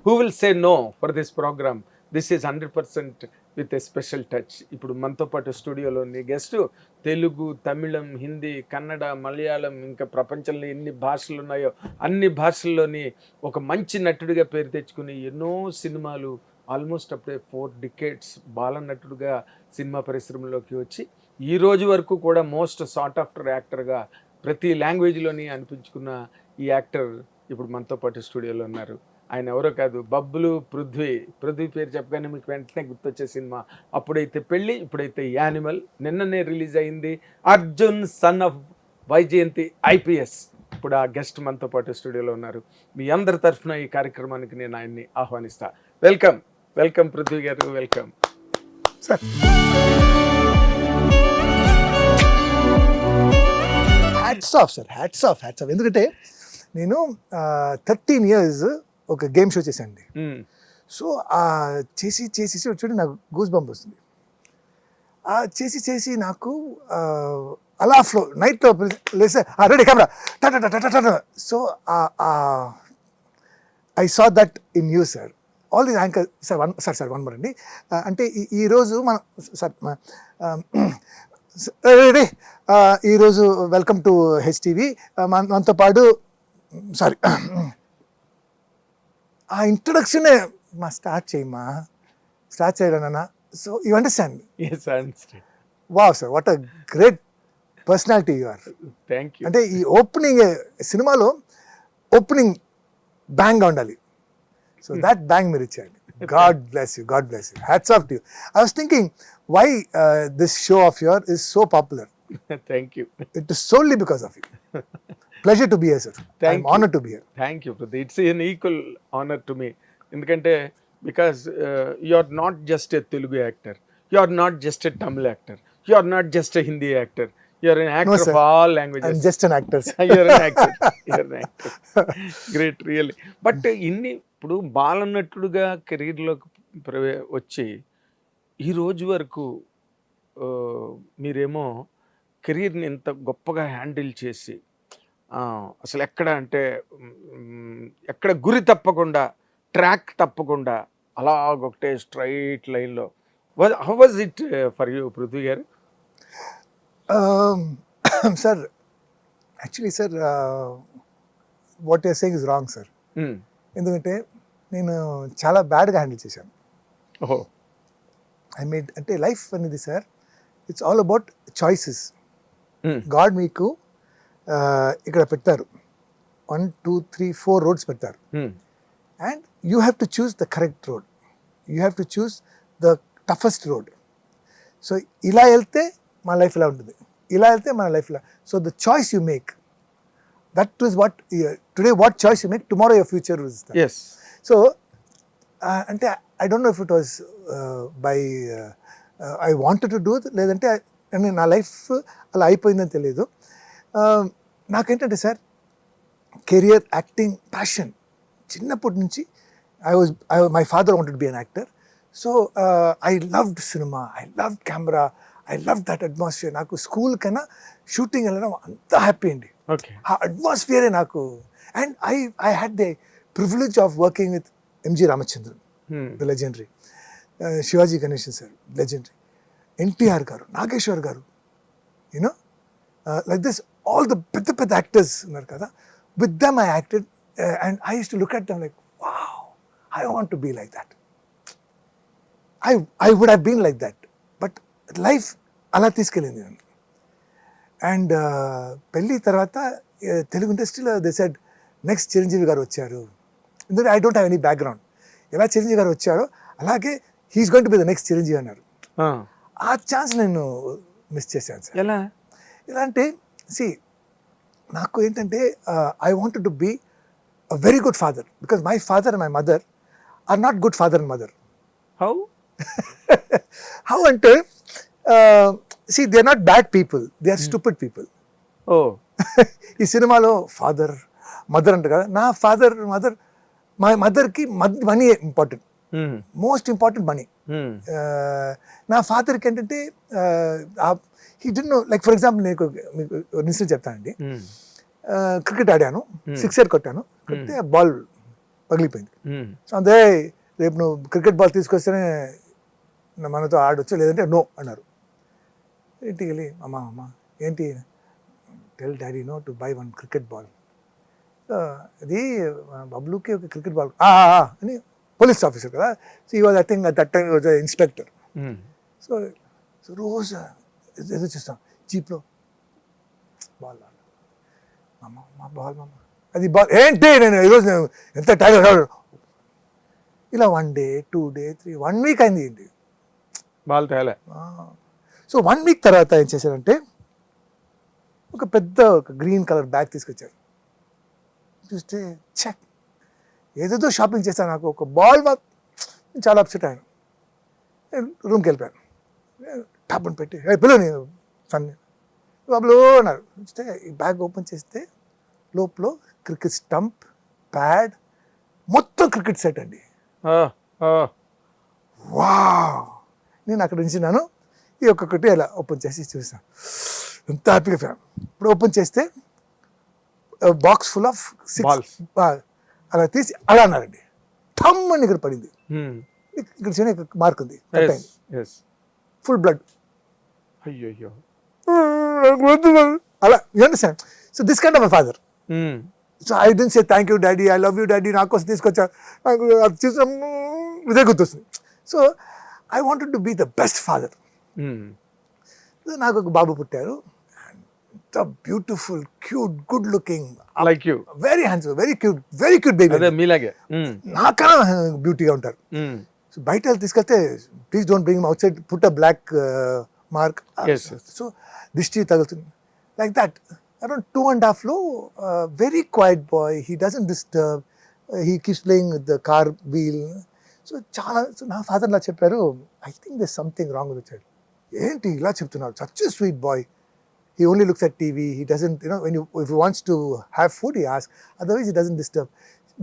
Who will say no for this program? This is 100% with a special touch. ఇప్పుడు మనతో పాటు స్టూడియోలోని guest Telugu, Tamil, Hindi, Kannada, Malayalam, ఇంకా ప్రపంచంలో ఎన్ని భాషలు ఉన్నాయో అన్ని భాషల్లోని ఒక మంచి నటుడిగా పేరు తెచ్చుకుని ఎన్నో సినిమాలు ఆల్మోస్ట్ అప్పుడే 4 decades బాలనటుడుగా సినిమా పరిశ్రమలోకి వచ్చి ఈ రోజు వరకు కూడా మోస్ట్ సార్ట్ ఆఫ్టర్ యాక్టర్గా ప్రతి లాంగ్వేజ్లోని అనిపించుకున్న ఈ యాక్టర్ ఇప్పుడు మనతో పాటు స్టూడియోలో ఉన్నారు. ఆయన ఎవరో కాదు, బబ్బులు పృథ్వీ. పృథ్వీ పేరు చెప్పగానే మీకు వెంటనే గుర్తొచ్చే సినిమా అప్పుడైతే పెళ్ళి, ఇప్పుడైతే యానిమల్. నిన్ననే రిలీజ్ అయింది Arjun son of Vyjayanthi IPS. ఇప్పుడు ఆ గెస్ట్ మనతో పాటు స్టూడియోలో ఉన్నారు. మీ అందరి తరఫున ఈ కార్యక్రమానికి నేను ఆయన్ని ఆహ్వానిస్తా. వెల్కమ్ వెల్కమ్ పృథ్వీ గారు, welcome sir. Hats off sir, hats off. ఎందుకంటే నేను 13 years ఒక గేమ్ షో చేశానండి. సో చేసి చూడండి నాకు గూస్ బంప్ వస్తుంది. చేసి నాకు అలా ఫ్లో నైట్లో లేసే రెడీ కెమెరా టా. So I saw that in you sir. All the anchor sir one more అండి. అంటే ఈరోజు మన సార్ ఈరోజు వెల్కమ్ టు హెచ్టీవీ. మనతో పాటు సారీ ఆ ఇంట్రొడక్షనే స్టార్ట్ చేయడన్నా. So you understand? Wow sir, what a great personality you are. Thank you. అంటే ఈ ఓపెనింగ్ సినిమాలో ఓపెనింగ్ బ్యాంగ్గా ఉండాలి. సో దట్ బ్యాంగ్ మీరు ఇచ్చారు. God bless you. Hats off to you. I was thinking why this show of yours is so popular. Thank you. It is solely because of you. Pleasure to be here, sir. I'm honored to be here. Thank you. It's an equal honor to me. ఎందుకంటే because you are not just a Telugu actor. You are not just a Tamil actor. You are not just a Hindi actor. You are an actor of all languages. I'm just an actor. You are an actor. Great, really. But ఇప్పుడు బాలనటుడుగా కెరీర్లోకి వచ్చి ఈ రోజు వరకు మీరేమో కెరీర్ని ఎంత గొప్పగా handle చేసి అసలు ఎక్కడ గురి తప్పకుండా, ట్రాక్ తప్పకుండా అలాగొకటే స్ట్రైట్ లైన్లో. How was it for you Prithvi గారు? Sir actually sir what you're saying is wrong sir. ఎందుకంటే నేను చాలా బ్యాడ్గా హ్యాండిల్ చేశాను. ఓహో. అంటే లైఫ్ అనేది sir it's all about choices. God మీకు ఇక్కడ పెట్టారు 1, 2, 3, 4 రోడ్స్ పెడతారు. And you have to choose the correct road. You have to choose the toughest road. So ఇలా వెళ్తే మన లైఫ్ ఇలా ఉంటుంది, ఇలా వెళ్తే మన లైఫ్ ఇలా. So the choice you make, that is what today what choice you make, tomorrow your future is that. Yes. So అంటే I don't know if it was by I wanted to do, లేదంటే నా life అలా అయిపోయిందని తెలియదు. నాకేంటంటే sir career, acting, passion చిన్నప్పటి నుంచి my father wanted to be an actor. So I loved cinema, I loved camera, I love that atmosphere. నాకు school కన్నా షూటింగ్ వెళ్ళడం అంత హ్యాపీ అండి. ఆ అట్మాస్ఫియరే నాకు. And I had the privilege of working with MG Ramachandran, the legendary, Sivaji Ganesan sir, legendary, NTR garu, Nageswar garu, you know like this all the పెద్ద actors ఉన్నారు కదా. With them I acted and I used to look at them like wow, I want to be like that. I would have been like that. But life అలా తీసుకెళ్ళింది నన్ను. And పెళ్ళి తర్వాత తెలుగు ఇండస్ట్రీలో they said next Chiranjeevi గారు వచ్చారు. ఎందుకంటే I don't have any background. ఎలా చిరంజీవి గారు వచ్చారో అలాగే he's going to be the next Chiranjeevi అన్నారు. ఆ ఛాన్స్ నేను మిస్ చేశాను సార్. ఎలా అంటే నాకు ఏంటంటే I wanted to be a very good father, because my father and my mother are not good father and mother. How అంటే they are not bad people, they are stupid people. ఈ సినిమాలో father mother అంట కదా, నా father mother, మా మదర్కి money important, most important money. నా ఫాదర్కి ఏంటంటే he did no, like for example నేను మీకు ఇన్సిడెంట్ చెప్తానండి. క్రికెట్ ఆడాను, సిక్సర్ కొట్టాను, కొడితే బాల్ పగిలిపోయింది. సో అదే రేపు నువ్వు క్రికెట్ బాల్ తీసుకొస్తేనే మనతో ఆడొచ్చు, లేదంటే నో అన్నారు. ఇంటికి వెళ్ళి అమ్మ ఏంటి, tell daddy no to buy one cricket ball. అది బబ్లుకి ఒక క్రికెట్ బాల్ అని పోలీస్ ఆఫీసర్ కదా. So he was I think that time was inspector. సో రోజు ఏదో చూస్తాం జీప్లో బాల్, మా బాల్ అది బాల్ ఏంటి, నేను ఈరోజు నేను ఎంత టైం ఇలా 1 day 2 day 3 1 week అయింది ఏంటి బాల్ తేలే. సో 1 week తర్వాత ఏం చేశారంటే ఒక పెద్ద గ్రీన్ కలర్ బ్యాగ్ తీసుకొచ్చారు. చూస్తే చెక్ ఏదేదో షాపింగ్ చేశాను, నాకు ఒక బాల్ చాలా అప్సెట్ అయ్యాను. రూమ్కి వెళ్ళిపోయాను, టాప్ని పెట్టి పిల్లని సన్ని బాబులో అన్నారు. చూస్తే ఈ బ్యాగ్ ఓపెన్ చేస్తే లోపల క్రికెట్ స్టంప్, ప్యాడ్, మొత్తం క్రికెట్ సెట్ అండి. వా, నేను అక్కడ ఉంచినాను. ఈ ఒక్కొక్కటి అలా ఓపెన్ చేసి చూసాను, ఎంత హ్యాపీగా ఫ్యాన్. ఇప్పుడు ఓపెన్ చేస్తే బాక్స్ ఫుల్ ఆఫ్ 6 అలా తీసి అలా అన్నారండి. ఠమ్ అని ఇక్కడ పడింది. ఇక్కడ చిన్న మార్క్ ఉంది, ఫుల్ బ్లడ్. అయ్యో, అలా you understand. So this kind of my father. So I don't say thank you daddy, I love you daddy, నా కోసం తీసుకొచ్చా, నాకు అది చూసిన ఇదే గుర్తొస్తుంది. So I wanted to be the best father. నాకు ఒక బాబు పుట్టారు, beautiful, cute, good looking, like you, very handsome, very cute baby. అదే మీలాగే నాకన్నా బ్యూటీగా ఉంటారు. సో బయట తీసుకెళ్తే please don't bring outside, put a black mark. So దిష్టి తగులుతుంది లైక్ దట్. అరౌండ్ 2.5 లో very quiet boy, he doesn't disturb, he keeps playing with the car wheel. So చాలా, సో నా ఫాదర్ ఇలా చెప్పారు, I think this something wrong with child. ఏంటి ఇలా చెప్తున్నాడు, such a sweet boy. He only looks at TV. He doesn't, if he wants to have food, he asks. Otherwise, he doesn't disturb.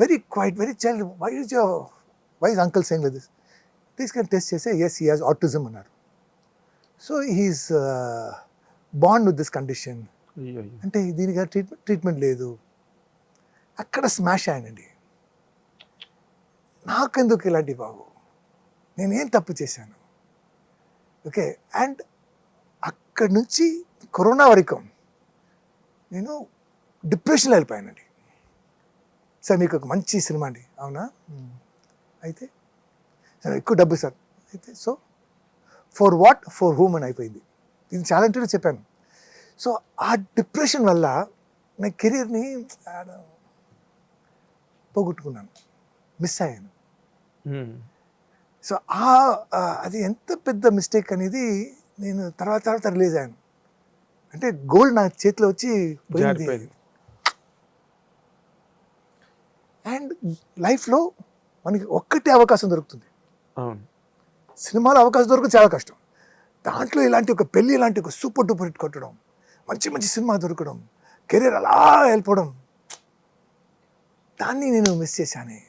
Very quiet, very chill. Why is uncle saying like this? This can test say, yes, he has autism. So he's born with this condition. అంటే దీనికి treatment లేదు. అక్కడ smash అయ్యానండి. నాకెందుకు ఇలాంటి బాబు, నేనేం తప్పు చేశాను? ఓకే, అండ్ అక్కడి నుంచి కరోనా వరకు నేను డిప్రెషన్లో వెళ్ళిపోయానండి. సార్ మీకు ఒక మంచి సినిమా అండి, అవునా? అయితే సార్ ఎక్కువ డబ్బు సార్, అయితే so for what, for whom అని అయిపోయింది. ఇది చాలా ఇంటర్వ్యూ చెప్పాను. సో ఆ డిప్రెషన్ వల్ల నా కెరీర్ని పోగొట్టుకున్నాను, మిస్ అయ్యాను. సో అది ఎంత పెద్ద మిస్టేక్ అనేది నేను తర్వాత రిలీజ్ అయ్యాను. అంటే గోల్డ్ నా చేతిలో వచ్చి పోయింది. అండ్ లైఫ్లో మనకి ఒక్కటే అవకాశం దొరుకుతుంది, సినిమాలో అవకాశం దొరకదు చాలా కష్టం. దాంట్లో ఇలాంటి ఒక పెళ్ళి, ఇలాంటి ఒక సూపర్ డూపర్ హిట్ కొట్టడం, మంచి సినిమా దొరకడం, కెరీర్ అలా వెళ్ళిపోవడం, దాన్ని నేను మిస్ చేశాను.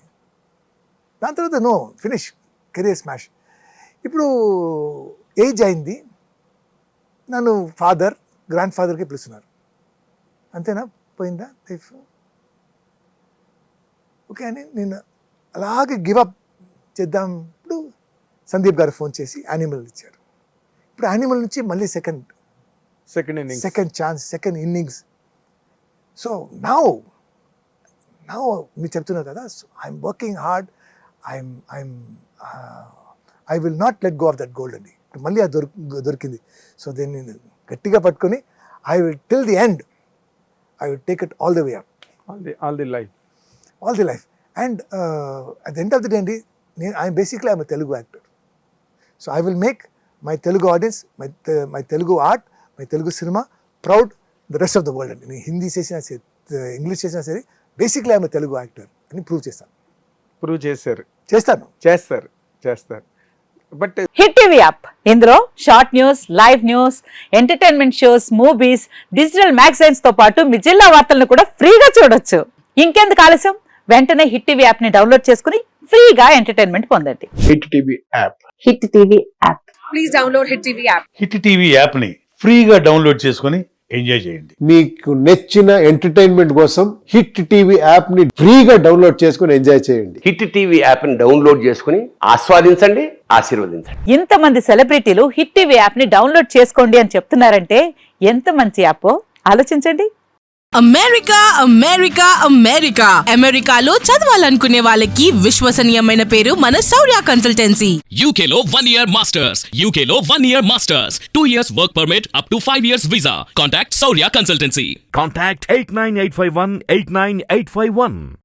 దాని తర్వాత నో ఫినిష్, కెరీర్ స్మాష్. ఇప్పుడు ఏజ్ అయింది, నన్ను ఫాదర్, గ్రాండ్ ఫాదర్కి పిలుస్తున్నారు. అంతేనా, పోయిందా లైఫ్? ఓకే అని నేను అలాగే గివప్ చేద్దాం. ఇప్పుడు సందీప్ గారు ఫోన్ చేసి యానిమల్ ఇచ్చారు. ఇప్పుడు యానిమల్ నుంచి మళ్ళీ second chance, second innings. So now మీరు చెప్తున్నారు కదా, I'm working hard, I will not let go of that gold అండి. మళ్ళీ అది దొరికింది. సో దీన్ని నేను గట్టిగా పట్టుకొని I will till the end, I will take it all the way up, all the life. And at the end of the day అండి, I'm basically I'm Telugu actor. So I will make my Telugu audience, my Telugu art, my Telugu cinema proud the rest of the world అండి. నేను హిందీ చేసినా సరే, English చేసినా సరే, basically I'm Telugu actor అని prove చేస్తాను. But hit TV app, ఇందులో short news, live news, entertainment shows, movies, digital magazines తో పాటు మీ జిల్లా వార్తలను కూడా ఫ్రీగా చూడొచ్చు. ఇంకెందుకు ఆలస్యం, వెంటనే హిట్ టీవీ యాప్ ని డౌన్లోడ్ చేసుకుని ఫ్రీగా ఎంటర్టైన్మెంట్ పొందండి. Hit TV app, hit TV app, please download hit TV app. Hit TV app ని ఫ్రీగా డౌన్లోడ్ చేసుకొని ఎంజాయ్ చేయండి. మీకు నచ్చిన ఎంటర్టైన్మెంట్ కోసం హిట్ టీవీ యాప్ ని ఫ్రీగా డౌన్లోడ్ చేసుకుని ఎంజాయ్ చేయండి. హిట్ టీవీ యాప్ని డౌన్లోడ్ చేసుకుని ఆస్వాదించండి, ఆశీర్వదించండి. ఇంతమంది సెలబ్రిటీలు హిట్ టీవీ యాప్ ని డౌన్లోడ్ చేసుకోండి అని చెప్తున్నారంటే ఎంత మంచి యాప్ ఆలోచించండి. అమెరికా అమెరికా అమెరికా అమెరికాలో చదవాలనుకునే వాళ్ళకి విశ్వసనీయమైన పేరు మన శౌర్య consultancy. UK Law 1 Year Masters. UK Law 1 Year Masters. 2 years work permit up to 5 years visa. Contact Saurya Consultancy. Contact 89851 89851.